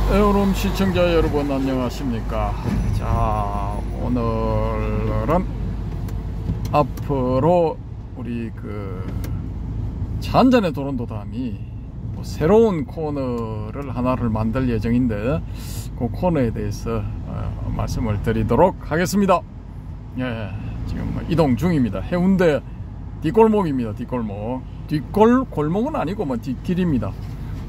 에어롬 시청자 여러분 안녕하십니까. 자, 오늘은 앞으로 우리 차 한잔의 도론도담이 새로운 코너를 하나를 만들 예정인데 그 코너에 대해서 말씀을 드리도록 하겠습니다. 예, 지금 이동 중입니다. 해운대 뒷골목입니다. 골목은 아니고 뒷길입니다.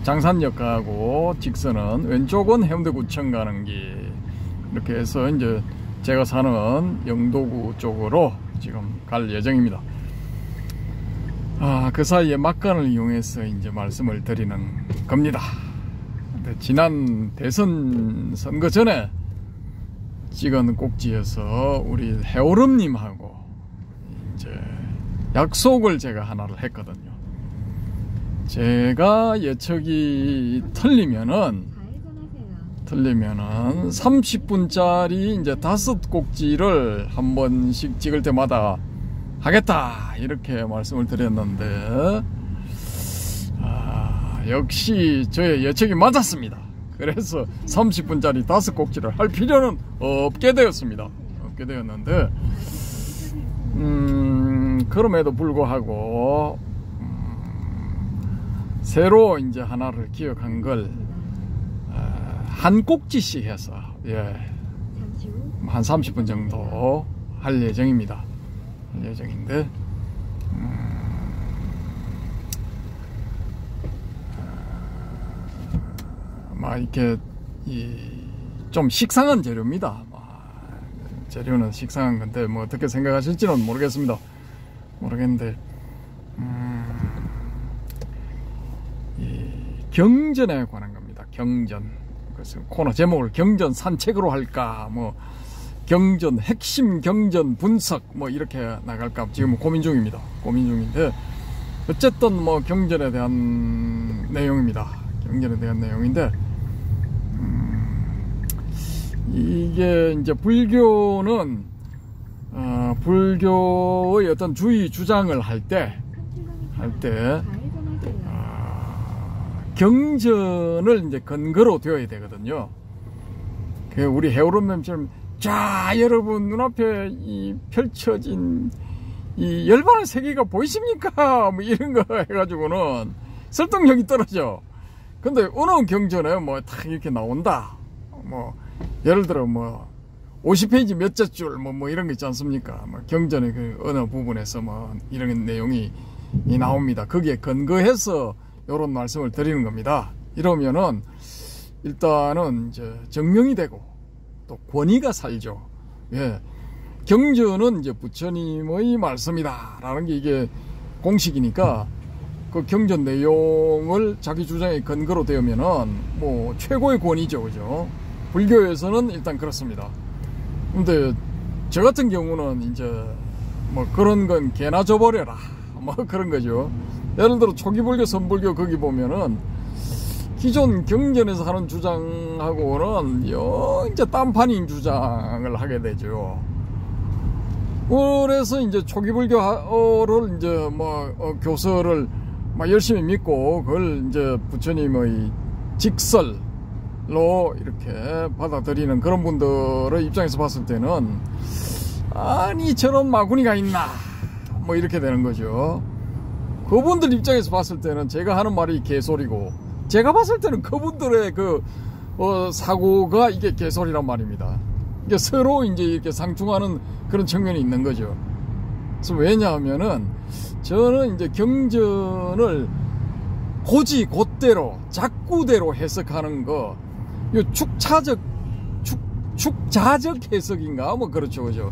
장산역하고 직선은 왼쪽은 해운대구청 가는 길, 이렇게 해서 이제 제가 사는 영도구 쪽으로 지금 갈 예정입니다. 그 사이에 막간을 이용해서 이제 말씀을 드리는 겁니다. 근데 지난 대선 선거 전에 찍은 꼭지여서 우리 해오름님하고 이제 약속을 제가 하나를 했거든요. 제가 예측이 틀리면은 30분짜리 이제 5꼭지를 한 번씩 찍을 때마다 하겠다, 이렇게 말씀을 드렸는데, 역시 저의 예측이 맞았습니다. 그래서 30분짜리 5꼭지를 할 필요는 없게 되었습니다. 그럼에도 불구하고 새로 이제 하나를 기억한 걸 한 꼭지씩 해서 한 30분 정도 할 예정입니다. 예정인데 이렇게 좀 식상한 재료입니다. 재료는 식상한 건데 어떻게 생각하실지는 모르겠는데 경전에 관한 겁니다. 경전. 그래서 코너 제목을 경전 산책으로 할까, 경전 핵심 경전 분석 이렇게 나갈까 지금 고민 중인데, 어쨌든 경전에 대한 내용입니다. 이게 이제 불교는 불교의 어떤 주의 주장을 할 때 경전을 이제 근거로 되어야 되거든요. 우리 해오름님처럼 자, 여러분 눈앞에 이 펼쳐진 이 열반의 세계가 보이십니까? 이런 거 해가지고는 설득력이 떨어져. 근데 어느 경전에 딱 이렇게 나온다. 예를 들어 50페이지 몇째 줄 이런 거 있지 않습니까? 경전의 그 어느 부분에서 이런 내용이 나옵니다. 거기에 근거해서 이런 말씀을 드리는 겁니다. 이러면은 일단은 이제 정명이 되고 또 권위가 살죠. 예. 경전은 이제 부처님의 말씀이다라는 게 이게 공식이니까 그 경전 내용을 자기 주장의 근거로 대면은 최고의 권위죠, 그죠? 불교에서는 일단 그렇습니다. 근데 저 같은 경우는 이제 그런 건 개나 줘버려라, 그런 거죠. 예를 들어 초기불교, 선불교 거기 보면은 기존 경전에서 하는 주장하고는 이제 딴판인 주장을 하게 되죠. 그래서 이제 초기불교를 이제 교서를 열심히 믿고 그걸 이제 부처님의 직설로 이렇게 받아들이는 그런 분들의 입장에서 봤을 때는 아니 저런 마구니가 있나 이렇게 되는 거죠. 그분들 입장에서 봤을 때는 제가 하는 말이 개소리고, 제가 봤을 때는 그분들의 사고가 이게 개소리란 말입니다. 이게 서로 이제 이렇게 상충하는 그런 측면이 있는 거죠. 그래서 왜냐하면은 저는 이제 경전을 고지 곧대로 작구대로 해석하는 거, 축자적 해석인가 그렇죠, 그죠.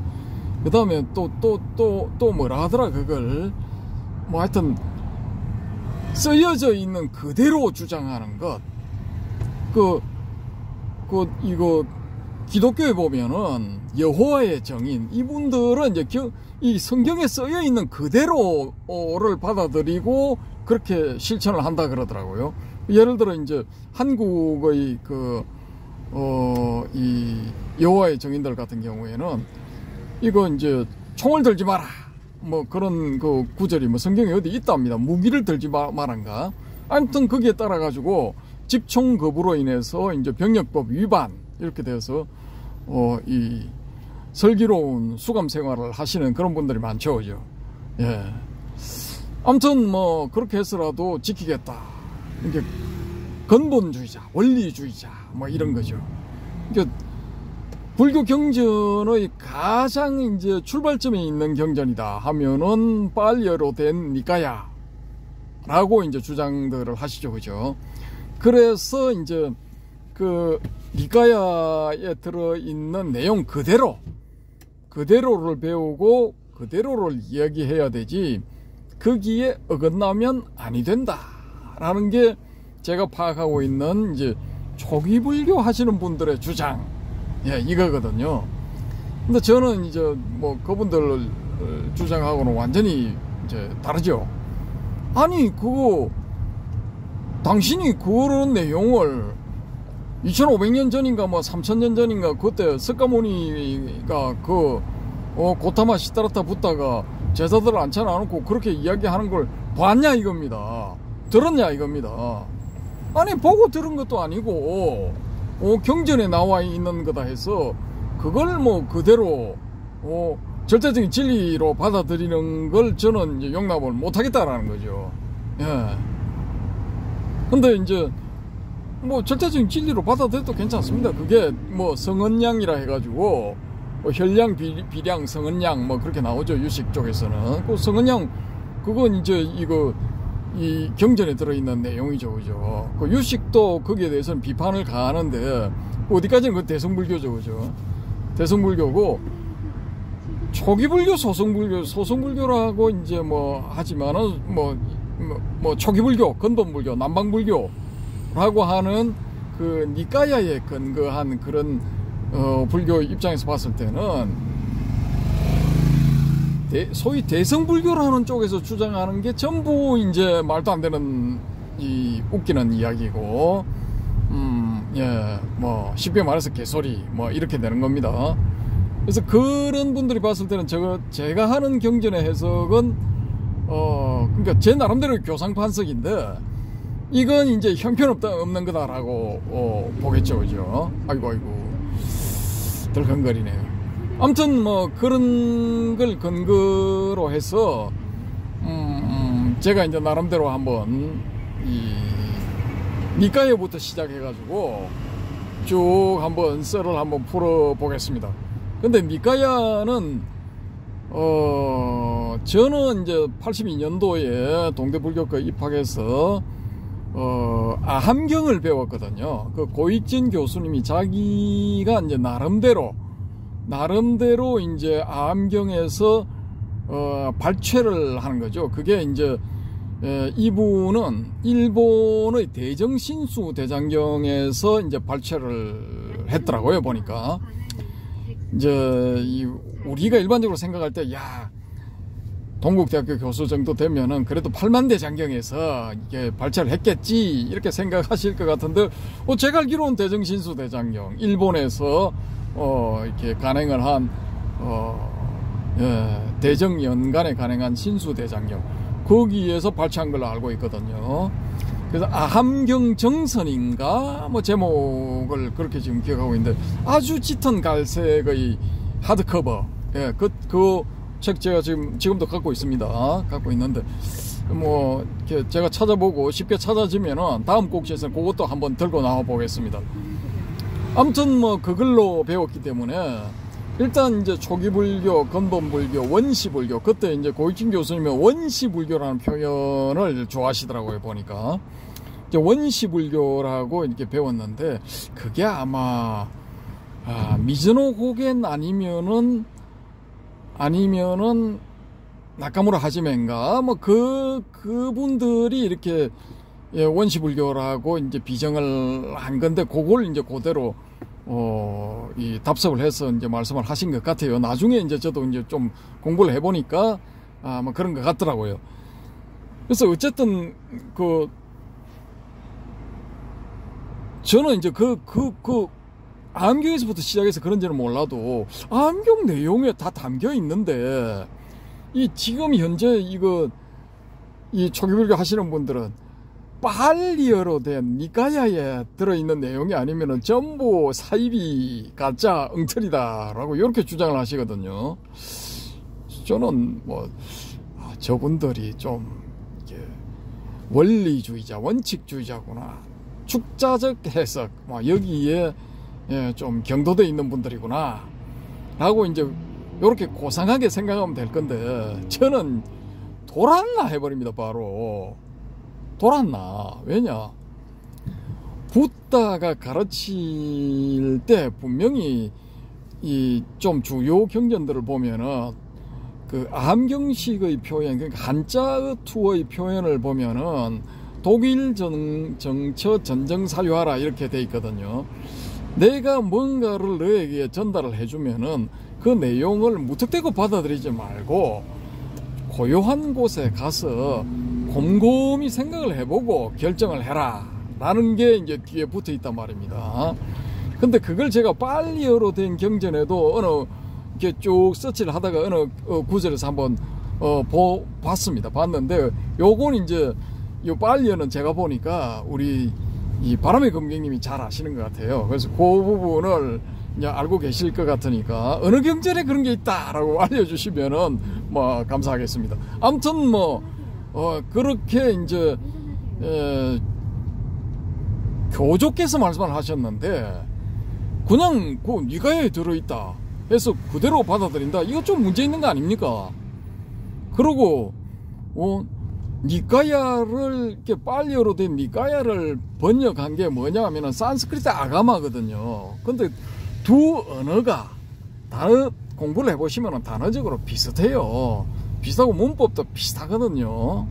그 다음에 또 뭐라 하더라, 그걸 하여튼 쓰여져 있는 그대로 주장하는 것. 이거 기독교에 보면은 여호와의 증인, 이분들은 이제 이 성경에 쓰여 있는 그대로를 받아들이고 그렇게 실천을 한다 그러더라고요. 예를 들어 이제 한국의 이 여호와의 증인들 같은 경우에는 이거 이제 총을 들지 마라, 그런 구절이 성경에 어디 있답니다. 무기를 들지 마란가. 아무튼 거기에 따라 가지고 집총 거부로 인해서 이제 병력법 위반 이렇게 돼서 이 슬기로운 수감 생활을 하시는 그런 분들이 많죠, 그죠? 예. 아무튼 뭐 그렇게 해서라도 지키겠다. 이게 근본주의자, 원리주의자 뭐 이런 거죠. 그러니까 불교 경전의 가장 이제 출발점에 있는 경전이다 하면은 빨려로 된 니까야라고 이제 주장들을 하시죠, 그죠? 그래서 이제 그 니까야에 들어 있는 내용 그대로를 배우고 그대로를 이야기해야 되지 거기에 어긋나면 아니 된다라는 게 제가 파악하고 있는 이제 초기 불교 하시는 분들의 주장. 예, 이거거든요. 근데 저는 이제 뭐 그분들 주장하고는 완전히 이제 다르죠. 아니, 당신이 그런 내용을 2500년 전인가 뭐 3000년 전인가 그때 석가모니가 고타마 시타라타 붓다가 제자들을 앉혀놔놓고 그렇게 이야기하는 걸 봤냐 이겁니다. 들었냐 이겁니다. 아니, 보고 들은 것도 아니고 경전에 나와 있는 거다 해서 그걸 뭐 그대로 절대적인 진리로 받아들이는 걸 저는 이제 용납을 못하겠다라는 거죠. 예. 근데 이제 뭐 절대적인 진리로 받아들여도 괜찮습니다. 그게 뭐 성은량이라 해가지고 혈량, 비량, 성은량 뭐 그렇게 나오죠, 유식 쪽에서는. 그 성은량 그건 이제 이 경전에 들어있는 내용이죠, 그죠? 그 유식도 거기에 대해서는 비판을 가하는데 어디까지는 그 대성불교죠, 그죠? 대성불교고 초기불교, 소승불교라고 이제 뭐 하지만은 뭐 초기불교, 근본불교, 남방불교라고 하는 그 니까야에 근거한 그런 불교 입장에서 봤을 때는 소위 대성불교라는 쪽에서 주장하는 게 전부 이제 말도 안 되는 웃기는 이야기고, 예, 뭐 쉽게 말해서 개소리 뭐 이렇게 되는 겁니다. 그래서 그런 분들이 봤을 때는 제가 하는 경전의 해석은 그러니까 제 나름대로 교상판석인데 이건 이제 형편없는 거다라고 보겠죠, 그죠? 아이고 덜컹거리네요. 아무튼 뭐 그런 걸 근거로 해서 제가 이제 나름대로 한번 니까야부터 시작해가지고 쭉 한번 썰을 한번 풀어보겠습니다. 근데 니까야는 저는 이제 82년도에 동대불교과 입학해서 아함경을 배웠거든요. 그 고익진 교수님이 자기가 이제 나름대로 이제 아함경에서 발췌를 하는 거죠. 그게 이제 이분은 일본의 대정신수 대장경에서 이제 발췌를 했더라고요, 보니까. 이제 우리가 일반적으로 생각할 때, 야, 동국대학교 교수 정도 되면은 그래도 8만 대장경에서 이게 발췌를 했겠지 이렇게 생각하실 것 같은데, 제가 알기로는 대정신수 대장경 일본에서 이렇게 간행을 한 대정연간에 간행한 신수대장경 거기에서 발췌한 걸로 알고 있거든요. 그래서 아함경 정선인가 뭐 제목을 그렇게 지금 기억하고 있는데 아주 짙은 갈색의 하드커버, 예, 그 책 제가 지금도 갖고 있습니다. 갖고 있는데 뭐 이렇게 제가 찾아보고 쉽게 찾아지면은 다음 꼭지에서 그것도 한번 들고 나와 보겠습니다. 아무튼 뭐 그걸로 배웠기 때문에 일단 이제 초기불교, 근본불교, 원시불교, 그때 이제 고익진 교수님이 원시불교라는 표현을 좋아하시더라고요, 보니까. 이제 원시불교라고 이렇게 배웠는데 그게 아마 미즈노 고겐 아니면은 나카무라 하지메인가 뭐 그분들이 이렇게 원시불교라고 이제 비정을 한 건데 그걸 이제 그대로 이 답습을 해서 이제 말씀을 하신 것 같아요. 나중에 이제 저도 이제 좀 공부를 해보니까 뭐 그런 것 같더라고요. 그래서 어쨌든 저는 이제 아함경에서부터 시작해서 그런지는 몰라도 아함경 내용에 다 담겨 있는데 지금 현재 이 초기불교 하시는 분들은 빨리어로 된 니까야에 들어있는 내용이 아니면은 전부 사입이 가짜 엉터리다라고 이렇게 주장을 하시거든요. 저는 뭐 저분들이 좀 원리주의자, 원칙주의자구나, 축자적 해석, 여기에 좀 경도돼 있는 분들이구나 라고 이제 이렇게 고상하게 생각하면 될 건데, 저는 돌았나 해버립니다. 바로 돌았나. 왜냐, 붓다가 가르칠 때 분명히 이 좀 주요 경전들을 보면은 그 암경식의 표현, 그러니까 한자 투어의 표현을 보면은 독일 정처 전정사유하라 이렇게 돼 있거든요. 내가 뭔가를 너에게 전달을 해주면은 그 내용을 무턱대고 받아들이지 말고 고요한 곳에 가서 곰곰이 생각을 해보고 결정을 해라 라는 게 이제 뒤에 붙어 있단 말입니다. 근데 그걸 제가 빨리어로 된 경전에도 어느 이렇게 쭉 서치를 하다가 어느 구절에서 한번 봤습니다. 봤는데 요건 이제 요 빨리어는 제가 보니까 우리 이 바람의 검객님이 잘 아시는 것 같아요. 그래서 그 부분을 이제 알고 계실 것 같으니까 어느 경전에 그런 게 있다라고 알려주시면은 뭐 감사하겠습니다. 아무튼 뭐 그렇게 이제 교조께서 말씀을 하셨는데 그냥 그 니까야에 들어있다 해서 그대로 받아들인다, 이거 좀 문제 있는 거 아닙니까? 그리고 니까야를 이렇게 빨리어로 된 니까야를 번역한 게 뭐냐 하면은 산스크리트 아가마거든요. 근데 두 언어가 단어 공부를 해보시면 단어적으로 비슷해요. 비슷하고 문법도 비슷하거든요.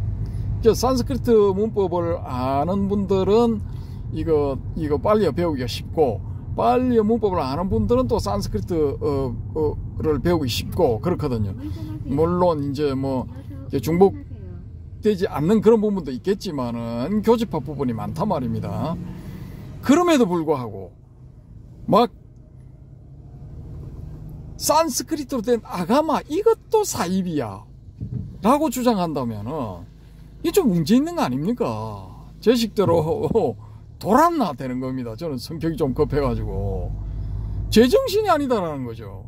산스크리트 문법을 아는 분들은 이거 빨리어 배우기가 쉽고, 빨리어 문법을 아는 분들은 또 산스크리트를 배우기 쉽고 그렇거든요. 물론 이제 뭐 중복되지 않는 그런 부분도 있겠지만은 교집합 부분이 많단 말입니다. 그럼에도 불구하고 막 산스크리트로 된 아가마 이것도 사입이야 라고 주장한다면은 이게 좀 문제 있는 거 아닙니까? 제 식대로 돌았나 되는 겁니다. 저는 성격이 좀 급해가지고 제정신이 아니다라는 거죠.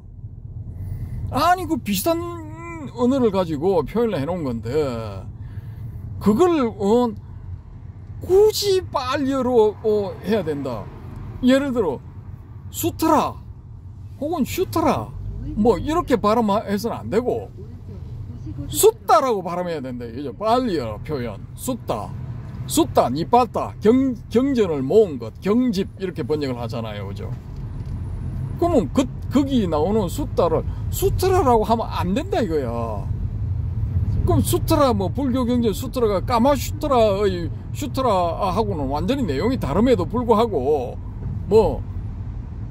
아니 그 비슷한 언어를 가지고 표현을 해놓은 건데 그걸 굳이 빨리어로 해야 된다. 예를 들어 수트라 혹은 슈트라 뭐 이렇게 발음해서는 안 되고 숫다라고 발음해야 된다 이거죠. 빨리어 표현 숫다, 니빠따, 경전을 모은 것, 경집 이렇게 번역을 하잖아요, 그죠? 그러면 거기 나오는 수트라라고 하면 안 된다 이거야. 그럼 수트라 뭐 불교 경전 수트라가 까마슈트라의 슈트라하고는 완전히 내용이 다름에도 불구하고 뭐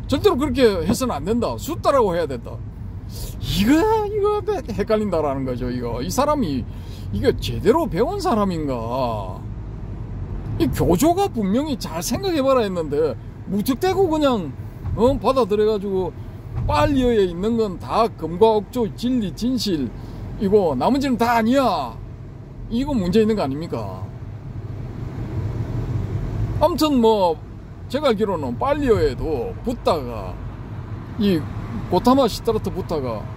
절대로 그렇게 해서는 안 된다. 숫다라고 해야 된다. 이거 헷갈린다라는 거죠. 이 사람이 이게 제대로 배운 사람인가? 이 교조가 분명히 잘 생각해봐라 했는데 무턱대고 그냥 받아들여가지고 빨리어에 있는 건 다 금과 억조 진리 진실이고 나머지는 다 아니야, 이거 문제 있는 거 아닙니까? 아무튼 뭐 제가 알기로는 빨리어에도 붓다가 이 고타마 시타르트 붓다가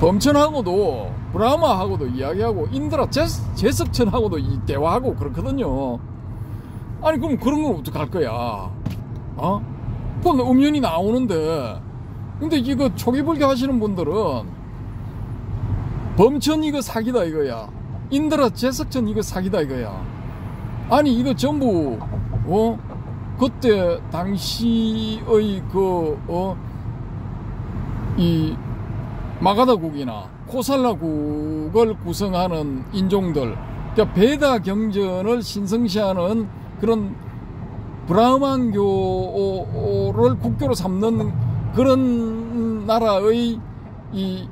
범천하고도 브라마하고도 이야기하고 인드라 제석천하고도 대화하고 그렇거든요. 아니 그럼 그런 건 어떡할 거야? 그건 음연이 나오는데, 근데 이거 초기불교 하시는 분들은 범천 이거 사기다 이거야, 인드라 제석천 이거 사기다 이거야. 아니 이거 전부 그때 당시의 이 마가다국이나 코살라국을 구성하는 인종들, 그러니까 베다 경전을 신성시하는 그런 브라흐만교를 국교로 삼는 그런 나라의 이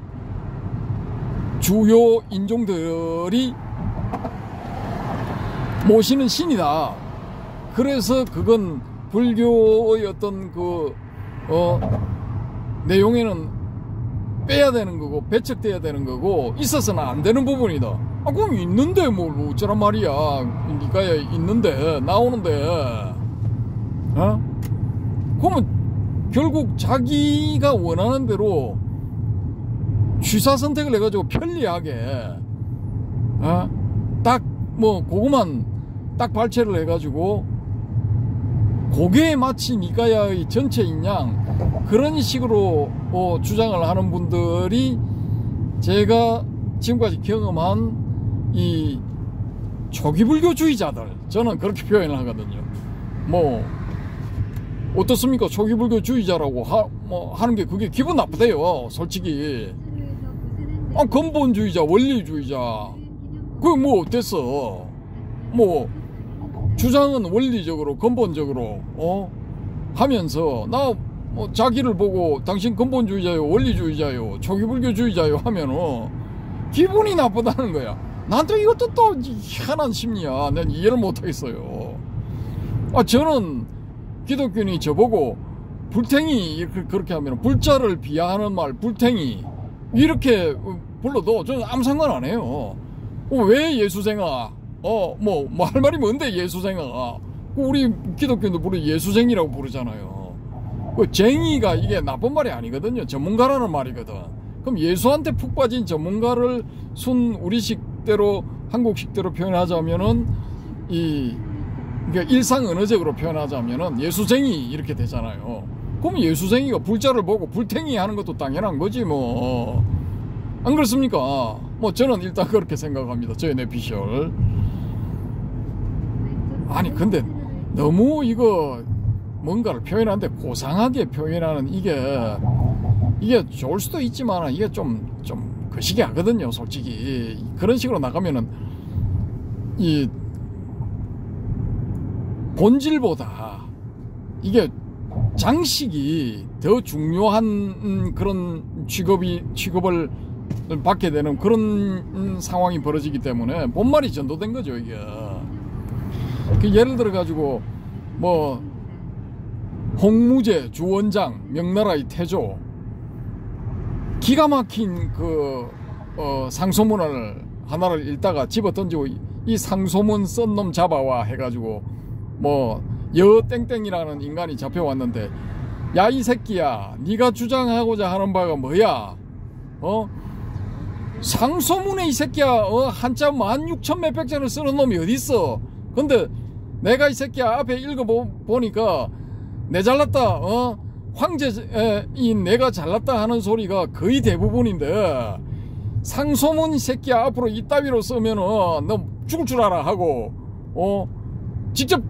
주요 인종들이 모시는 신이다. 그래서 그건 불교의 어떤 내용에는 빼야 되는 거고 배척돼야 되는 거고 있어서는 안 되는 부분이다. 아, 그럼 있는데 뭘 어쩌란 말이야. 니가야 있는데 나오는데. 어? 그러면 결국 자기가 원하는 대로 취사 선택을 해가지고 편리하게 딱 뭐 그거만 딱 발췌를 해가지고 그게 마치 니까야의 전체인 양 그런 식으로 주장을 하는 분들이 제가 지금까지 경험한 이 초기불교주의자들, 저는 그렇게 표현을 하거든요. 뭐 어떻습니까? 초기불교주의자라고 하는 게 그게 기분 나쁘대요, 솔직히. 근본주의자, 원리주의자, 그게 뭐 어땠어? 뭐 주장은 원리적으로 근본적으로 하면서 뭐 자기를 보고 당신 근본주의자요, 원리주의자요, 초기불교주의자요 하면은 기분이 나쁘다는 거야. 난 또 이것도 또 희한한 심리야. 난 이해를 못하겠어요. 저는 기독교인이 저보고 불탱이 이렇게 그렇게 하면 불자를 비하하는 말 불탱이 이렇게 불러도 저는 아무 상관 안 해요. 왜 예수생아? 뭐 할 말이 뭔데 예수생아? 우리 기독교인도 예수쟁이라고 부르잖아요. 쟁이가 이게 나쁜 말이 아니거든요. 전문가라는 말이거든. 그럼 예수한테 푹 빠진 전문가를 순 우리식대로 한국식대로 표현하자면은 그러니까 일상 언어적으로 표현하자면은 예수쟁이 이렇게 되잖아요. 그럼 예수쟁이가 불자를 보고 불탱이 하는 것도 당연한 거지 뭐. 안 그렇습니까? 뭐 저는 일단 그렇게 생각합니다. 저의 내피셜. 아니 근데 너무 이거 뭔가를 표현하는데 고상하게 표현하는 이게 좋을 수도 있지만 이게 좀 거시기 하거든요, 솔직히. 그런 식으로 나가면은 이 본질보다 이게 장식이 더 중요한 그런 취급을 받게 되는 그런 상황이 벌어지기 때문에 본말이 전도된 거죠, 이게. 예를 들어 가지고 뭐 홍무제, 주원장, 명나라의 태조, 기가 막힌 상소문을 하나를 읽다가 집어 던지고 이 상소문 쓴 놈 잡아와 해가지고 뭐 여땡땡이라는 인간이 잡혀왔는데, 야 이 새끼야, 네가 주장하고자 하는 바가 뭐야? 상소문에 이 새끼야 한자 16,000 몇백 자를 쓰는 놈이 어딨어? 근데 내가 이 새끼야 앞에 읽어보니까 내 잘났다 황제인 내가 잘났다 하는 소리가 거의 대부분인데, 상소문 이 새끼야 앞으로 이따위로 쓰면은 너 죽을 줄 알아 하고 직접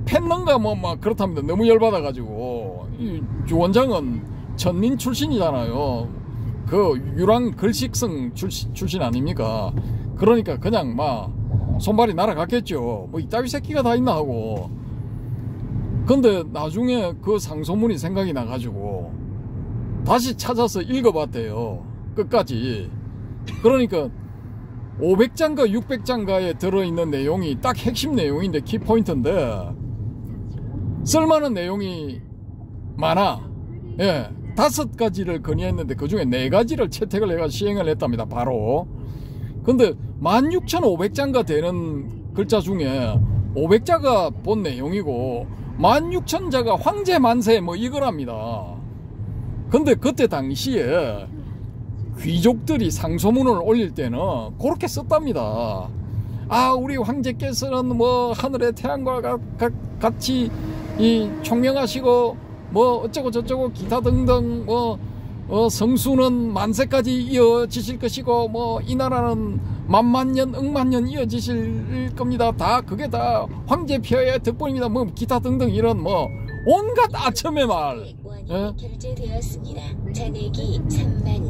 팼는가 뭐 막 그렇답니다. 너무 열받아가지고. 이 주원장은 천민 출신이잖아요. 그 유랑 글식성 출신 아닙니까? 그러니까 그냥 막 손발이 날아갔겠죠. 뭐 이따위 새끼가 다 있나 하고. 근데 나중에 그 상소문이 생각이 나가지고 다시 찾아서 읽어봤대요, 끝까지. 그러니까 500장가 600장가에 들어있는 내용이 딱 핵심 내용인데, 키포인트인데 쓸만한 내용이 많아. 5가지를 건의했는데 그 중에 4가지를 채택을 해가 시행을 했답니다, 바로. 근데 16,500장가 되는 글자 중에 500자가 본 내용이고 16,000자가 황제 만세 뭐 이거랍니다. 근데 그때 당시에 귀족들이 상소문을 올릴 때는 그렇게 썼답니다. 우리 황제께서는 뭐 하늘의 태양과 같이 총명하시고 뭐 어쩌고 저쩌고 기타 등등 뭐 성수는 만세까지 이어지실 것이고 뭐 이 나라는 만만년 억만년 이어지실 겁니다. 다 그게 다 황제 폐하의 덕분입니다. 뭐 기타 등등 이런 뭐 온갖 아첨의 말.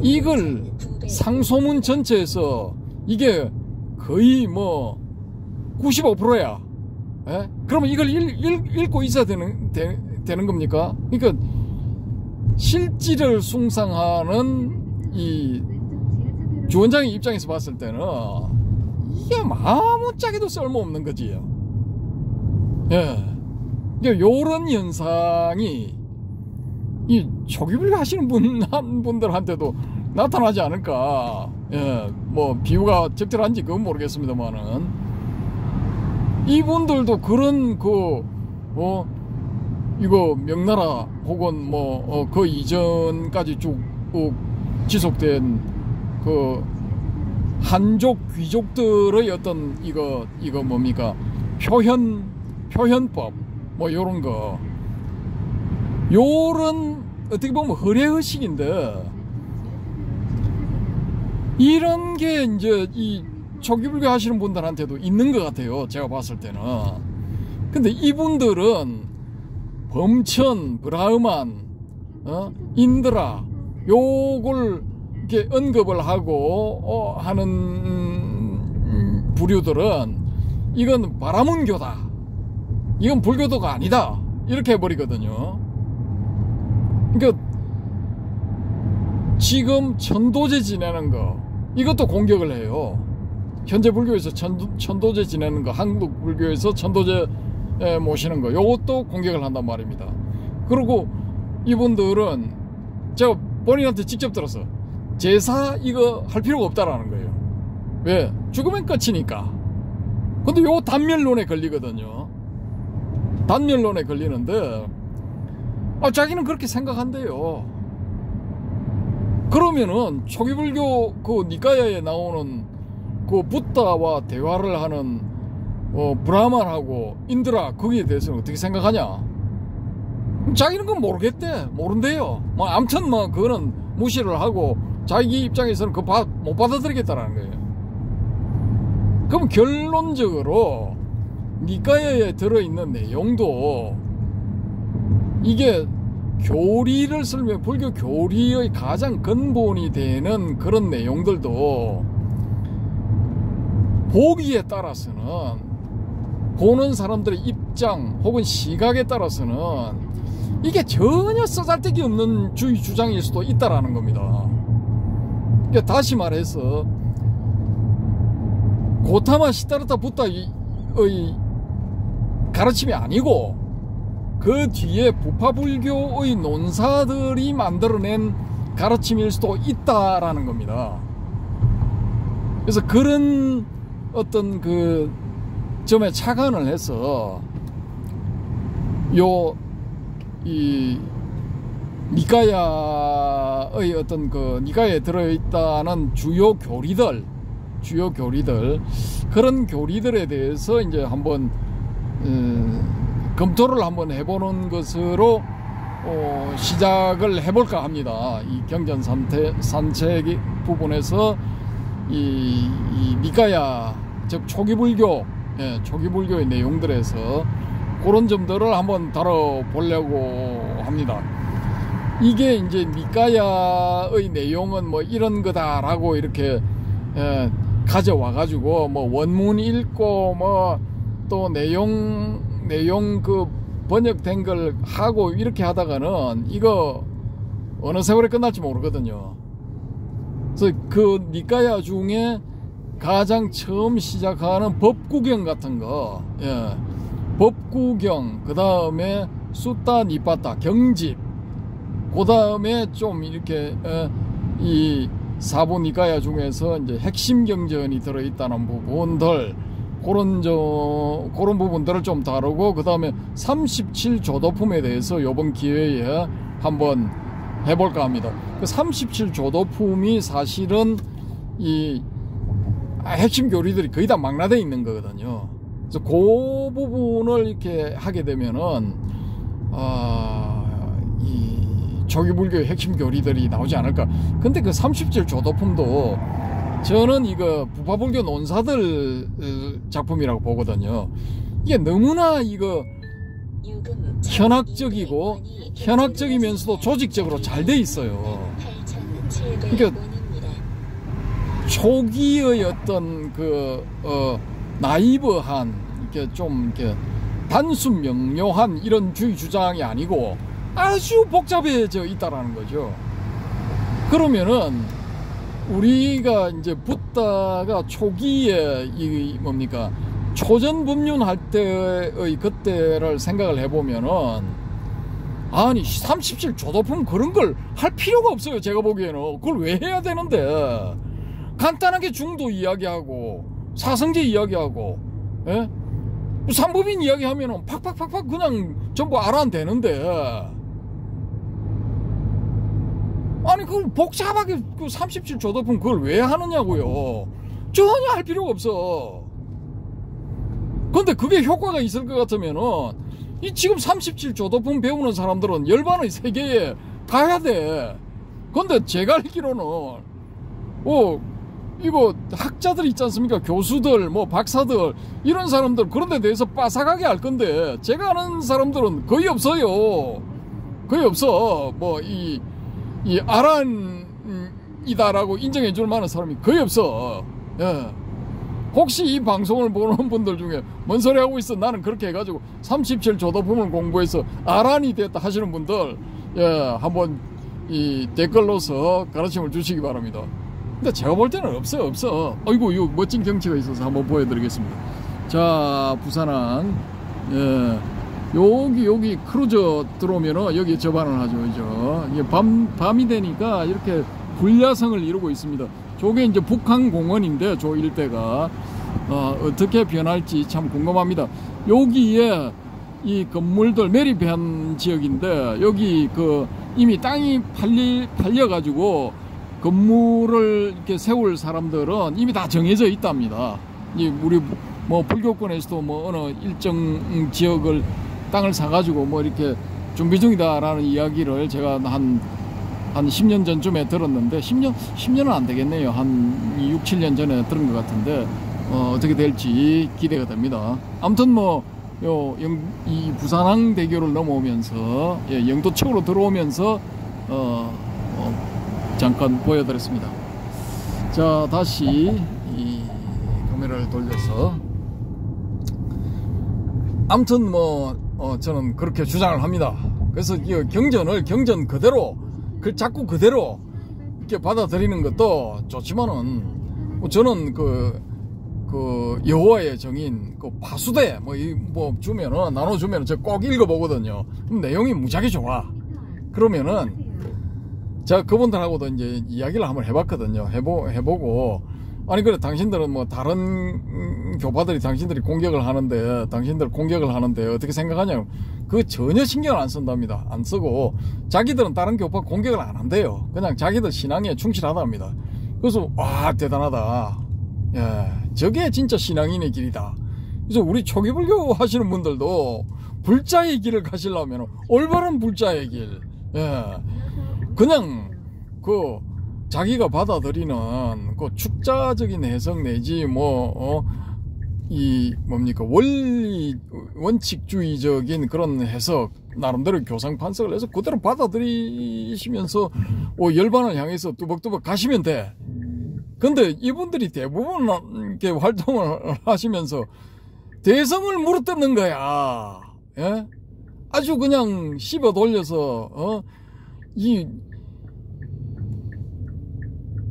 이걸 상소문 전체에서 이게 거의 뭐 95%야. 그러면 이걸 읽고 있어야 되는 겁니까? 그러니까 실질을 숭상하는 이 주원장의 입장에서 봤을 때는 이게 아무짝에도 쓸모없는 거지. 요런 현상이 이 초기불교 하시는 분들한테도 나타나지 않을까. 예, 뭐 비유가 적절한지 그건 모르겠습니다만은 이분들도 그런 이거 명나라 혹은 그 이전까지 쭉 지속된 그 한족 귀족들의 어떤 이거 뭡니까 표현법 뭐 요런 거 요런 어떻게 보면 허례의식인데 이런 게 이제 이 초기불교 하시는 분들한테도 있는 것 같아요. 제가 봤을 때는. 근데 이분들은 범천, 브라흐만, 인드라 요걸 이렇게 언급을 하고 하는 부류들은 이건 바라문교다. 이건 불교도가 아니다. 이렇게 해버리거든요. 그러니까 지금 천도제 지내는 거 이것도 공격을 해요. 현재 불교에서 천도제 지내는 거, 한국 불교에서 천도제 모시는 거 요것도 공격을 한단 말입니다. 그리고 이분들은 제가 본인한테 직접 들었어. 제사 이거 할 필요가 없다라는 거예요. 왜? 죽으면 끝이니까. 근데 요 단멸론에 걸리거든요. 단멸론에 걸리는데 자기는 그렇게 생각한대요. 그러면은 초기불교 그 니까야에 나오는 그 붓다와 대화를 하는 브라만하고 인드라 거기에 대해서는 어떻게 생각하냐? 자기는 그건 모르겠대. 모른대요. 아무튼 그거는 무시를 하고 자기 입장에서는 그거 못 받아들이겠다라는 거예요. 그럼 결론적으로 니까야에 들어있는 내용도 이게 교리를 설명, 불교 교리의 가장 근본이 되는 그런 내용들도 보기에 따라서는 보는 사람들의 입장 혹은 시각에 따라서는 이게 전혀 쓰잘데기 없는 주장일 수도 있다라는 겁니다. 그러니까 다시 말해서 고타마 시타르타 붓다의 가르침이 아니고 그 뒤에 부파불교의 논사들이 만들어낸 가르침일 수도 있다라는 겁니다. 그래서 그런 어떤 그 점에 착안을 해서 이 니까야의 어떤 그 니까야에 들어있다는 주요 교리들 그런 교리들에 대해서 이제 한번 검토를 한번 해보는 것으로 시작을 해볼까 합니다. 이 경전 산책 부분에서 이 니까야 즉 초기불교 초기불교의 내용들에서 그런 점들을 한번 다뤄보려고 합니다. 이게 이제 니까야의 내용은 뭐 이런 거다라고 이렇게 가져와 가지고 뭐 원문 읽고 뭐 또 내용 그 번역된 걸 하고 이렇게 하다가는 이거 어느 세월에 끝날지 모르거든요. 그래서 그 니까야 중에 가장 처음 시작하는 법구경 같은 거, 법구경, 그 다음에 수타 니빠타 경집, 그 다음에 좀 이렇게 이 사부 니까야 중에서 이제 핵심 경전이 들어있다는 부분들, 그런 부분들을 좀 다루고, 그 다음에 37조도품에 대해서 이번 기회에 한번 해볼까 합니다. 그 37조도품이 사실은 이 핵심 교리들이 거의 다 망라되어 있는 거거든요. 그래서 그 부분을 이렇게 하게 되면은 이 초기불교의 핵심 교리들이 나오지 않을까. 근데 그 37조도품도 저는 이거 부파불교 논사들 작품이라고 보거든요. 이게 너무나 이거 현학적이면서도 조직적으로 잘 돼 있어요. 그러니까 초기의 어떤 나이브한 이렇게 좀 이렇게 단순 명료한 이런 주의 주장이 아니고 아주 복잡해져 있다라는 거죠. 그러면은 우리가 이제 붓다가 초기에 이 뭡니까 초전 법륜할 때의 그때를 생각을 해보면은 아니 37 조도품 그런 걸 할 필요가 없어요. 제가 보기에는 그걸 왜 해야 되는데. 간단하게 중도 이야기하고 사성제 이야기하고, 예? 산법인 이야기하면은 팍팍팍팍 그냥 전부 알아는 되는데, 아니 그 복잡하게 그 37 조도품 그걸 왜 하느냐고요. 전혀 할 필요가 없어. 근데 그게 효과가 있을 것 같으면은 이 지금 37 조도품 배우는 사람들은 열반의 세계에 가야 돼. 근데 제가 알기로는 이거 학자들 있지 않습니까? 교수들, 뭐 박사들, 이런 사람들 그런 데 대해서 빠삭하게 알 건데, 제가 아는 사람들은 거의 없어요. 거의 없어. 뭐 이 아란이다라고 인정해 줄 만한 사람이 거의 없어. 예. 혹시 이 방송을 보는 분들 중에 뭔 소리 하고 있어, 나는 그렇게 해가지고 37 조도품을 공부해서 아란이 됐다 하시는 분들, 예, 한번 이 댓글로서 가르침을 주시기 바랍니다. 근데 제가 볼 때는 없어. 어이구, 이거 멋진 경치가 있어서 한번 보여드리겠습니다. 자, 부산항. 예. 여기 크루저 들어오면은 여기 접안을 하죠. 그죠? 이게 밤이 되니까 이렇게 불야성을 이루고 있습니다. 저게 이제 북한공원인데, 저 일대가 어떻게 변할지 참 궁금합니다. 여기에 이 건물들 매립한 지역인데, 여기 그 이미 땅이 팔려가지고 건물을 이렇게 세울 사람들은 이미 다 정해져 있답니다. 우리 뭐 불교권에서도 뭐 어느 일정 지역을 땅을 사가지고 뭐 이렇게 준비 중이다라는 이야기를 제가 한 10년 전쯤에 들었는데, 10년은 안 되겠네요. 한 6, 7년 전에 들은 것 같은데, 어떻게 될지 기대가 됩니다. 아무튼 뭐, 이 부산항 대교를 넘어오면서, 예, 영도측으로 들어오면서, 잠깐 보여드렸습니다. 자, 다시 이 카메라를 돌려서, 아무튼 뭐 저는 그렇게 주장을 합니다. 그래서 이 경전 그대로, 자꾸 그대로 이렇게 받아들이는 것도 좋지만은, 저는 그 여호와의 정인 그 파수대 뭐 주면은, 나눠주면은 제가 꼭 읽어보거든요. 그럼 내용이 무지하게 좋아. 그러면은 제가 그분들하고도 이제 이야기를 한번 해봤거든요. 해보고, 아니 그래, 당신들은 뭐 다른 교파들이 당신들 공격을 하는데 어떻게 생각하냐고. 그거 전혀 신경을 안 쓴답니다. 안 쓰고 자기들은 다른 교파 공격을 안 한대요. 그냥 자기들 신앙에 충실하답니다. 그래서 와, 대단하다. 예, 저게 진짜 신앙인의 길이다. 그래서 우리 초기불교 하시는 분들도 불자의 길을 가시려면 올바른 불자의 길, 예, 그냥 자기가 받아들이는 그 축자적인 해석 내지 원칙주의적인 그런 해석, 나름대로 교상 판석을 해서 그대로 받아들이시면서 열반을 향해서 뚜벅뚜벅 가시면 돼. 근데 이분들이 대부분 이렇게 활동을 하시면서 대성을 물어뜯는 거야. 예? 아주 그냥 씹어 돌려서 이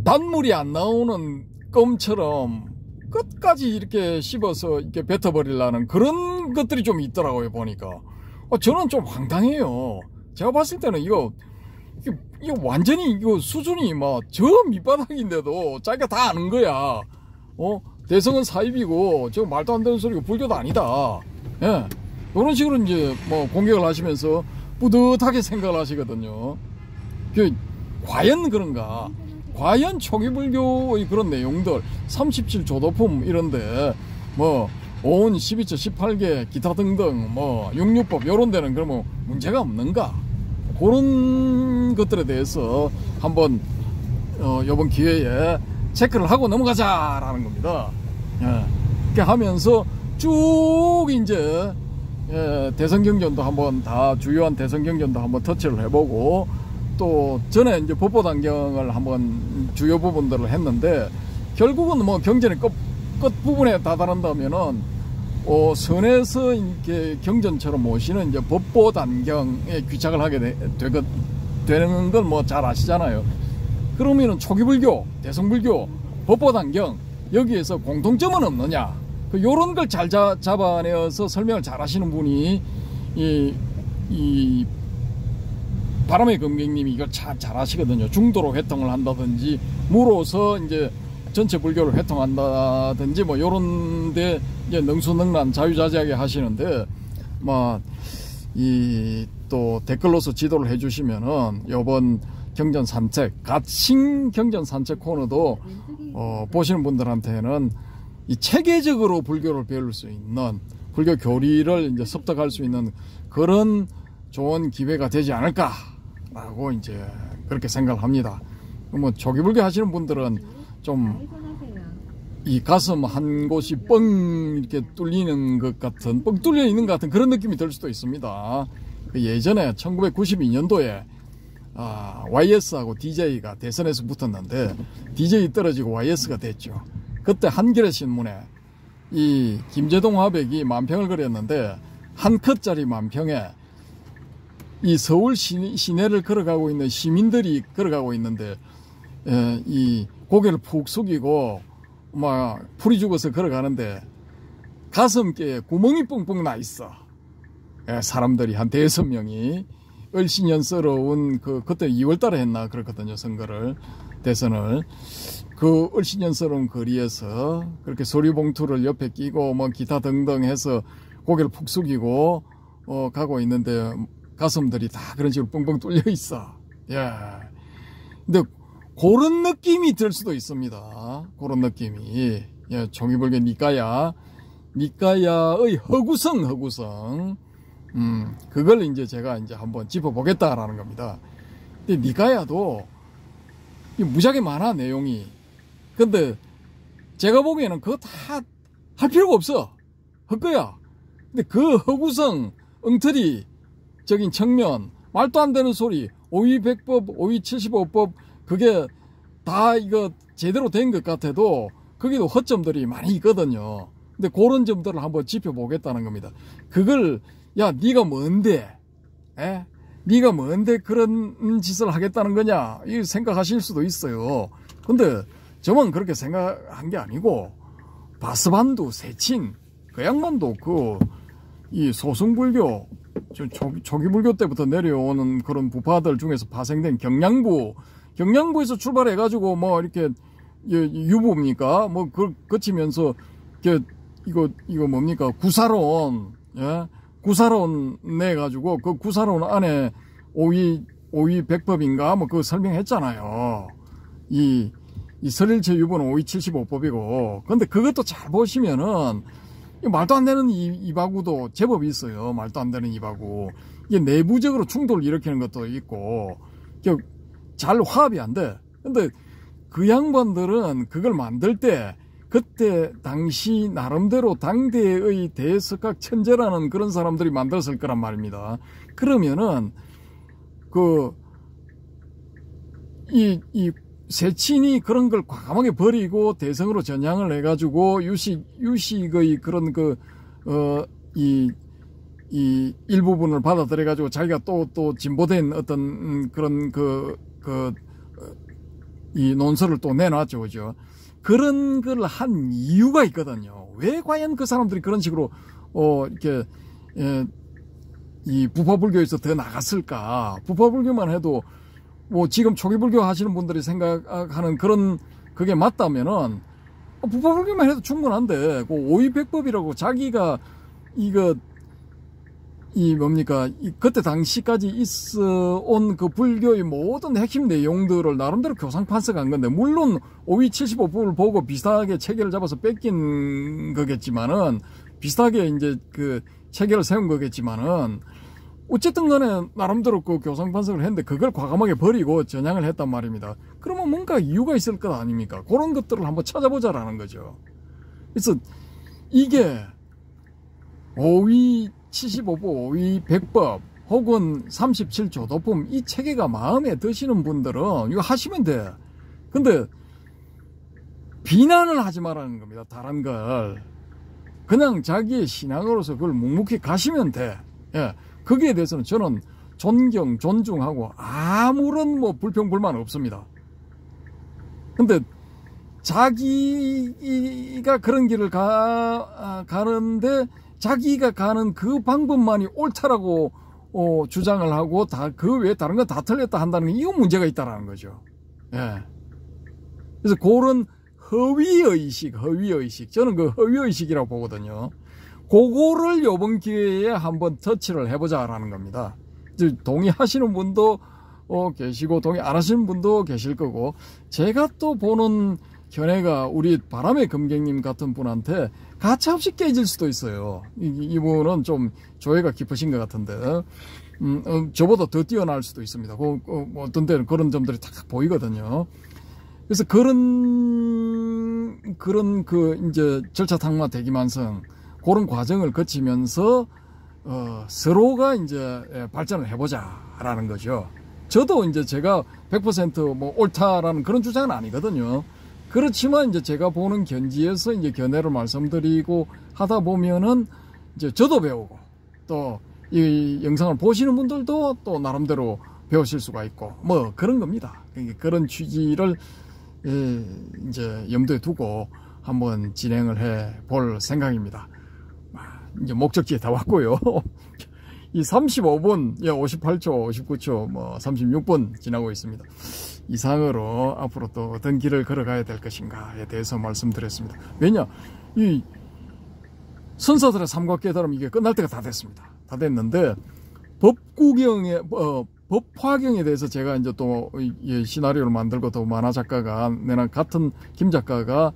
단물이 안 나오는 껌처럼 끝까지 이렇게 씹어서 이렇게 뱉어버리려는 그런 것들이 좀 있더라고요, 보니까. 저는 좀 황당해요. 제가 봤을 때는 이거 완전히 수준이 막 저 밑바닥인데도 자기가 다 아는 거야. 대성은 사입이고 저 말도 안 되는 소리고 불교도 아니다. 예. 이런 식으로 이제 뭐 공격을 하시면서 뿌듯하게 생각을 하시거든요. 과연 그런가? 과연 초기불교의 그런 내용들, 37 조도품 이런데 뭐 온 12처 18개 기타 등등 뭐 육류법 요런 데는 그러면 문제가 없는가? 그런 것들에 대해서 한번 이번 기회에 체크를 하고 넘어가자라는 겁니다. 예. 이렇게 하면서 쭉 이제 대선경전도 한번 다 주요한 대선경전도 한번 터치를 해보고, 또 전에 이제 법보단경을 한번 주요 부분들을 했는데, 결국은 뭐 경전의 끝 부분에 다다른다면은 선에서 이렇게 경전처럼 모시는 이제 법보단경에 귀착을 하게 되는 걸 뭐 잘 아시잖아요. 그러면은 초기불교, 대성불교, 법보단경 여기에서 공통점은 없느냐? 요런 걸 잘 잡아내어서 설명을 잘 하시는 분이 이 바람의 검객님이 이걸 참 잘하시거든요. 중도로 회통을 한다든지 무로서 이제 전체 불교를 회통한다든지 뭐 요런데 이제 능수능란 자유자재하게 하시는데 뭐 이 또 댓글로서 지도를 해주시면은 요번 경전 산책 가칭 경전 산책 코너도 보시는 분들한테는 이 체계적으로 불교를 배울 수 있는 불교 교리를 이제 습득할 수 있는 그런 좋은 기회가 되지 않을까라고 이제 그렇게 생각을 합니다. 뭐 조기불교 하시는 분들은 좀 이 가슴 한 곳이 뻥 이렇게 뚫리는 것 같은, 뻥 뚫려 있는 것 같은 그런 느낌이 들 수도 있습니다. 예전에 1992년도에 YS하고 DJ가 대선에서 붙었는데 DJ 떨어지고 YS가 됐죠. 그때 한겨레 신문에 이 김제동 화백이 만평을 그렸는데 한 컷짜리 만평에 이 서울 시내를 걸어가고 있는 시민들이 걸어가고 있는데 이 고개를 푹 숙이고 막 풀이 죽어서 걸어가는데 가슴께에 구멍이 뻥뻥 나 있어. 사람들이 한 5명이 을신연스러운 그때 2월달에 했나 그렇거든요. 선거를 대선을 그 을신연스러운 거리에서 그렇게 소리봉투를 옆에 끼고 뭐 기타 등등 해서 고개를 푹 숙이고 가고 있는데 가슴들이 다 그런 식으로 뻥뻥 뚫려 있어. 예. 근데 그런 느낌이 들 수도 있습니다. 그런 느낌이. 예, 조기불교 니까야의 허구성. 그걸 이제 제가 이제 한번 짚어보겠다라는 겁니다. 근데 니까야도 무지하게 많아, 내용이. 근데 제가 보기에는 그거 다 할 필요가 없어. 헛거야. 근데 그 허구성, 엉터리적인 측면, 말도 안 되는 소리, 오위백법, 오위칠십오법, 그게 다 이거 제대로 된 것 같아도 거기도 허점들이 많이 있거든요. 근데 그런 점들을 한번 짚어보겠다는 겁니다. 그걸 야 네가 뭔데? 네가 뭔데 그런 짓을 하겠다는 거냐? 이 생각하실 수도 있어요. 근데 저만 그렇게 생각한 게 아니고 바스반두, 세친 그 양반도 이 소승불교 초기불교 때부터 내려오는 그런 부파들 중에서 파생된 경량부에서 출발해가지고 뭐 이렇게 유부입니까? 뭐 거치면서 이거 뭡니까? 구사론, 구사론 내가지고 그 구사론 안에 오위 백법인가 뭐 그거 설명했잖아요. 이 설일체 유부는 오위 75법이고. 근데 그것도 잘 보시면은 말도 안 되는 이바구도 제법 있어요. 말도 안 되는 이바구. 이게 내부적으로 충돌을 일으키는 것도 있고 잘 화합이 안 돼. 근데 그 양반들은 그걸 만들 때 그때 당시 나름대로 당대의 대석학 천재라는 그런 사람들이 만들었을 거란 말입니다. 그러면은 이 세친이 그런 걸 과감하게 버리고 대성으로 전향을 해가지고 유식의 그런 이 일부분을 받아들여가지고 자기가 또 진보된 어떤 그런 이 논설을 또 내놨죠, 그죠? 그런 걸 한 이유가 있거든요. 왜 과연 그 사람들이 그런 식으로, 이렇게, 이 부파불교에서 더 나갔을까? 부파불교만 해도, 뭐 지금 초기불교 하시는 분들이 생각하는 그게 맞다면은, 부파불교만 해도 충분한데, 그 오위백법이라고 자기가 그때 당시까지 있어 온 그 불교의 모든 핵심 내용들을 나름대로 교상 판석한 건데, 물론 오위 75법을 보고 비슷하게 체계를 잡아서 뺏긴 거겠지만은, 비슷하게 이제 그 체계를 세운 거겠지만은, 어쨌든 간에 나름대로 그 교상 판석을 했는데, 그걸 과감하게 버리고 전향을 했단 말입니다. 그러면 뭔가 이유가 있을 것 아닙니까? 그런 것들을 한번 찾아보자라는 거죠. 그래서 이게 오위 75법, 오위 100법 혹은 37조 도품 이 체계가 마음에 드시는 분들은 이거 하시면 돼. 근데 비난을 하지 말라는 겁니다. 다른 걸. 그냥 자기의 신앙으로서 그걸 묵묵히 가시면 돼. 예. 거기에 대해서는 저는 존경, 존중하고 아무런 뭐 불평불만 없습니다. 근데 자기가 그런 길을 가는데 자기가 가는 그 방법만이 옳다라고 주장을 하고 그 외에 다른 건 다 틀렸다 한다는 게 이건 문제가 있다라는 거죠. 예. 그래서 그런 허위의식. 저는 그 허위의식이라고 보거든요. 그거를 이번 기회에 한번 터치를 해보자라는 겁니다. 동의하시는 분도 계시고 동의 안 하시는 분도 계실 거고, 제가 또 보는 견해가 우리 바람의 금객님 같은 분한테 가차없이 깨질 수도 있어요. 이분은 좀 조예가 깊으신 것 같은데 저보다 더 뛰어날 수도 있습니다. 어떤 때는 그런 점들이 딱 보이거든요. 그래서 그런 이제 절차 탕마 대기만성 그런 과정을 거치면서 서로가 이제 발전을 해보자라는 거죠. 저도 이제 제가 100% 뭐 옳다라는 그런 주장은 아니거든요. 그렇지만 이제 제가 보는 견지에서 이제 견해를 말씀드리고 하다 보면은 이제 저도 배우고 또 이 영상을 보시는 분들도 또 나름대로 배우실 수가 있고 뭐 그런 겁니다. 그런 취지를 이제 염두에 두고 한번 진행을 해 볼 생각입니다. 이제 목적지에 다 왔고요. 이 35분, 58초, 59초, 뭐 36분 지나고 있습니다. 이상으로 앞으로 또 어떤 길을 걸어가야 될 것인가에 대해서 말씀드렸습니다. 왜냐, 이 선사들의 삼각 깨달음 이게 끝날 때가 다 됐습니다. 다 됐는데 법 화경에 대해서 제가 이제 또 시나리오를 만들고 또 만화 작가가 내나 같은 김 작가가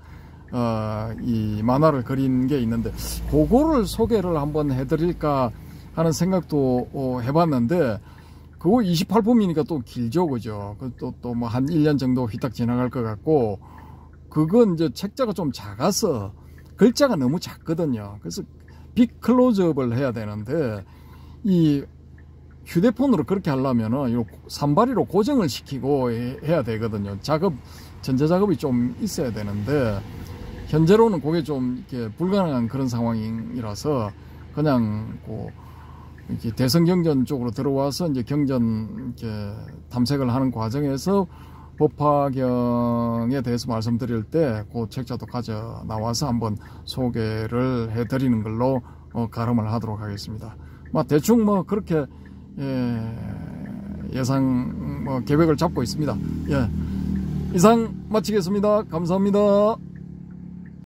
이 만화를 그린 게 있는데 그거를 소개를 한번 해드릴까 하는 생각도 해봤는데 그거 28분이니까 또 길죠, 그죠? 또 뭐 한 1년 정도 휘딱 지나갈 것 같고, 그건 이제 책자가 좀 작아서 글자가 너무 작거든요. 그래서 빅 클로즈업을 해야 되는데 이 휴대폰으로 그렇게 하려면은 산발이로 고정을 시키고 해야 되거든요. 전자작업이 좀 있어야 되는데 현재로는 그게 좀 이렇게 불가능한 그런 상황이라서 그냥 이렇게 대성경전 쪽으로 들어와서 이제 경전 이렇게 탐색을 하는 과정에서 법화경에 대해서 말씀드릴 때 그 책자도 가져 나와서 한번 소개를 해드리는 걸로 가름을 하도록 하겠습니다. 대충 그렇게 예상 계획을 잡고 있습니다. 이상 마치겠습니다. 감사합니다.